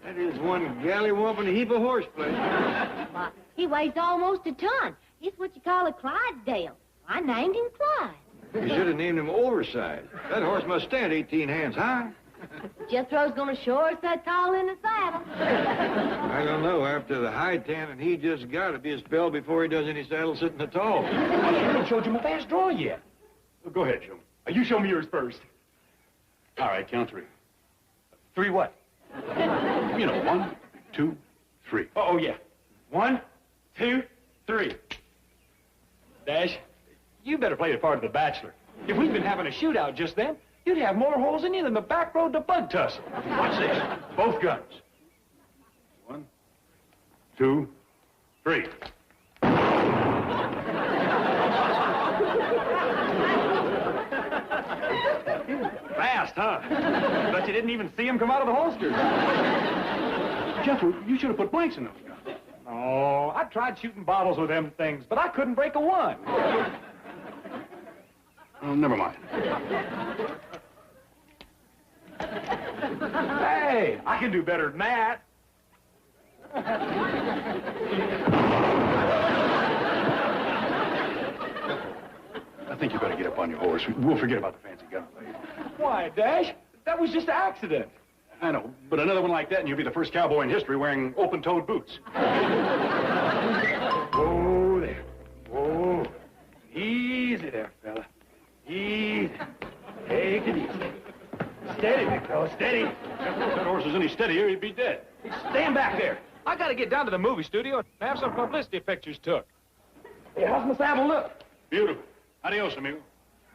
D: that is one gallywumping heap of horseplay.
C: Why, he weighs almost a ton. He's what you call a Clydesdale. I named him Clyde.
D: You should have named him Oversized. That horse must stand 18 hands high.
C: Jethro's gonna sure sit tall in the saddle.
D: I don't know. After the high tanning he just got, it'd be a spell before he does any saddle sitting at all.
L: I haven't showed you my fast draw yet. Well, go ahead, show me. You show me yours first. All right, count three. Three what? You know, 1, 2, 3. Oh, yeah. 1, 2, 3. Dash, you better play the part of the bachelor. If we'd been having a shootout just then, you'd have more holes in you than the back road to Bug Tussle. Watch this. Both guns. 1, 2, 3. Fast, huh? Bet you didn't even see him come out of the holster. Jethro, you should have put blanks in those guns. Oh, I tried shooting bottles with them things, but I couldn't break a one. Oh, never mind. Hey, I can do better than that. I think you better get up on your horse. We'll forget about the fancy gun later. Why, Dash? That was just an accident. I know, but another one like that and you'll be the first cowboy in history wearing open-toed boots. Whoa there. Whoa. Easy there, fella. Easy. Take it easy. Steady, big fella, steady. If that horse was any steadier, he'd be dead. Stand back there.
G: I gotta get down to the movie studio and have some publicity pictures took.
L: Hey, how's my saddle look? Beautiful. Adios, amigo.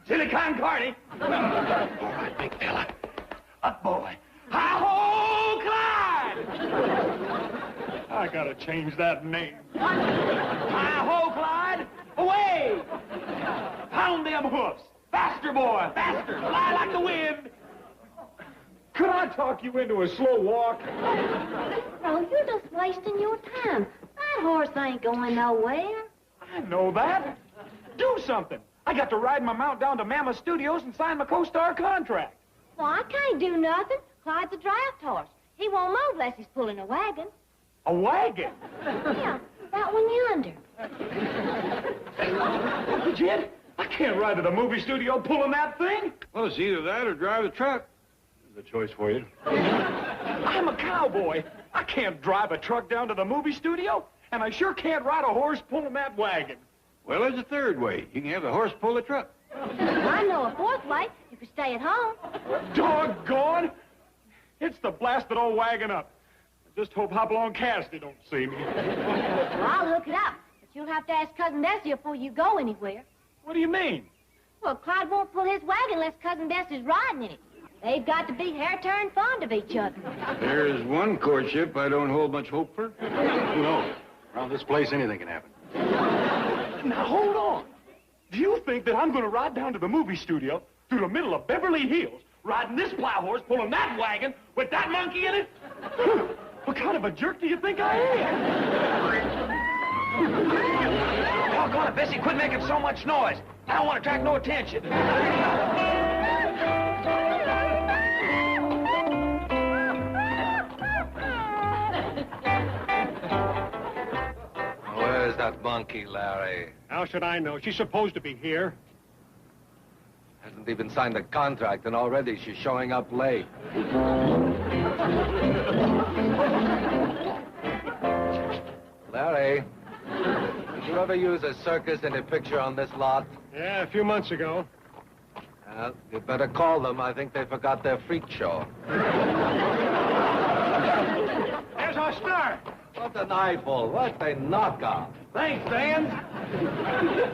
L: Chili con carne. All right, big fella. Up, boy. Hi-ho, Clyde! I gotta change that name. Hi-ho, Clyde! Away! Pound them hoofs. Faster, boy, faster. Fly like the wind. Could I talk you into a slow walk?
C: No, you're just wasting your time. That horse ain't going nowhere.
L: I know that. Do something. I got to ride my mount down to Mammoth Studios and sign my co-star contract.
C: Well, I can't do nothing. Clyde's a draft horse. He won't move unless he's pulling a wagon.
L: A wagon?
C: Yeah, that one yonder.
L: Uncle Jed, I can't ride to the movie studio pulling that thing.
D: Well, it's either that or drive the truck.
L: There's a choice for you. I'm a cowboy. I can't drive a truck down to the movie studio, and I sure can't ride a horse pulling that wagon.
G: Well, there's a third way. You can have the horse pull the truck.
C: I know a fourth way. You could stay at home.
L: Doggone! It's the blasted old wagon up. I just hope Hopalong Cassidy don't see me.
C: Well, I'll hook it up, but you'll have to ask Cousin Bessie before you go anywhere.
L: What do you mean?
C: Well, Clyde won't pull his wagon unless Cousin Bessie's riding in it. They've got to be hair-turned fond of each other.
G: There's one courtship I don't hold much hope for. Who knows? Around this place, anything can happen.
L: Now, hold on. Do you think that I'm going to ride down to the movie studio through the middle of Beverly Hills, riding this plow horse, pulling that wagon, with that monkey in it? What kind of a jerk do you think I am?
J: Doggone it, Bessie, quit making so much noise. I don't want to attract no attention.
K: Where's that monkey, Larry?
L: How should I know? She's supposed to be here.
K: Hasn't even signed a contract, and already she's showing up late. Larry, did you ever use a circus in a picture on this lot?
L: Yeah, a few months ago.
K: You better call them. I think they forgot their freak show.
L: There's our star.
K: What an eyeful. What a knockout.
J: Thanks, Vance.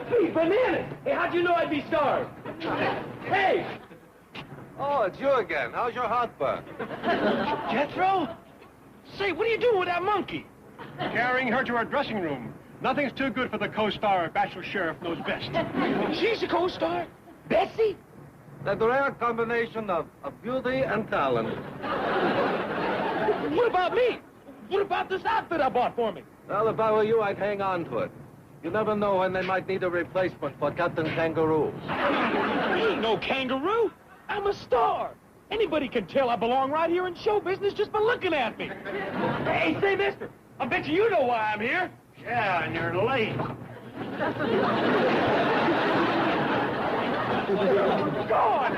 J: Hey, bananas. Hey, how'd you know I'd be starved? Hey!
K: Oh, it's you again. How's your heartburn?
L: Jethro? Say, what are you doing with that monkey? Carrying her to her dressing room. Nothing's too good for the co-star. Bachelor Sheriff knows best.
J: She's a co-star? Bessie?
K: That rare combination of beauty and talent.
J: What about me? What about this outfit I bought for me?
K: Well, if I were you, I'd hang on to it. You never know when they might need a replacement for Captain Kangaroo.
L: I ain't no kangaroo. I'm a star. Anybody can tell I belong right here in show business just by looking at me. Hey, say, mister, I bet you know why I'm here. Yeah, and you're late. God!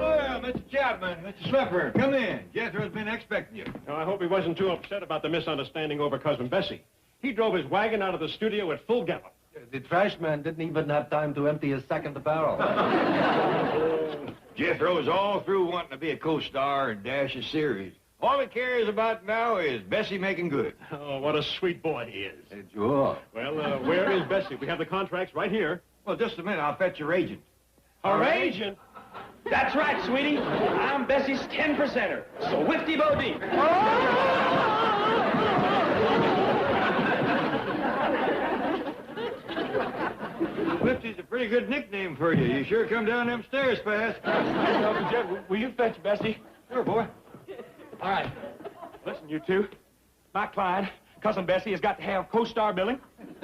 G: Well, Mr. Chapman, Mr. Slipper, come in. Jethro's been expecting you.
L: Now, I hope he wasn't too upset about the misunderstanding over Cousin Bessie. He drove his wagon out of the studio at full gallop.
K: The trash man didn't even have time to empty his second barrel.
G: Jethro's all through wanting to be a co-star and dash a series. All he cares about now is Bessie making good.
L: Oh, what a sweet boy he is.
K: Hey, sure.
L: Well, where is Bessie? We have the contracts right here.
G: Well, just a minute. I'll fetch your agent.
L: Our agent?
J: That's right, sweetie. I'm Bessie's 10%er. So whifty bo deep.
G: Whifty's a pretty good nickname for you. You sure come down them stairs fast.
L: Will you fetch Bessie?
G: Sure, boy.
L: All right. Listen, you two. My client, Cousin Bessie, has got to have co-star billing,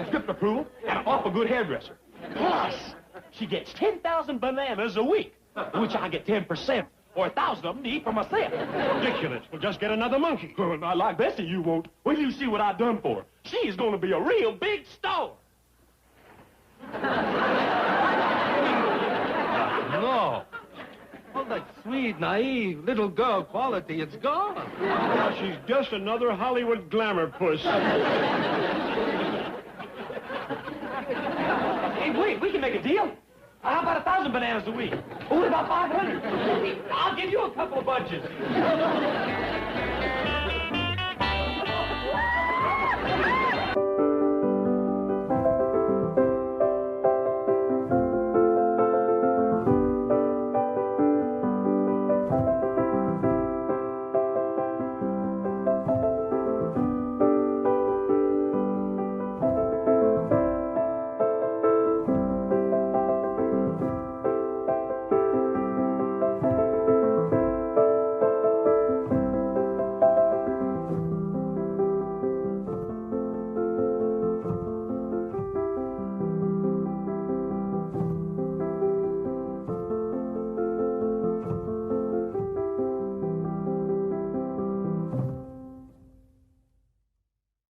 L: script approval, and an awful good hairdresser. Plus, she gets 10,000 bananas a week, which I get 10%, or 1,000 of them to eat for myself. Ridiculous. We'll just get another monkey. Oh, not like Bessie, you won't. Wait till you see what I've done for her. She's going to be a real big star.
K: No. All that sweet, naive, little girl quality, it's gone.
L: Now, she's just another Hollywood glamour puss. Hey, wait, we can make a deal. How about 1,000 bananas a week? What about 500? I'll give you a couple of bunches.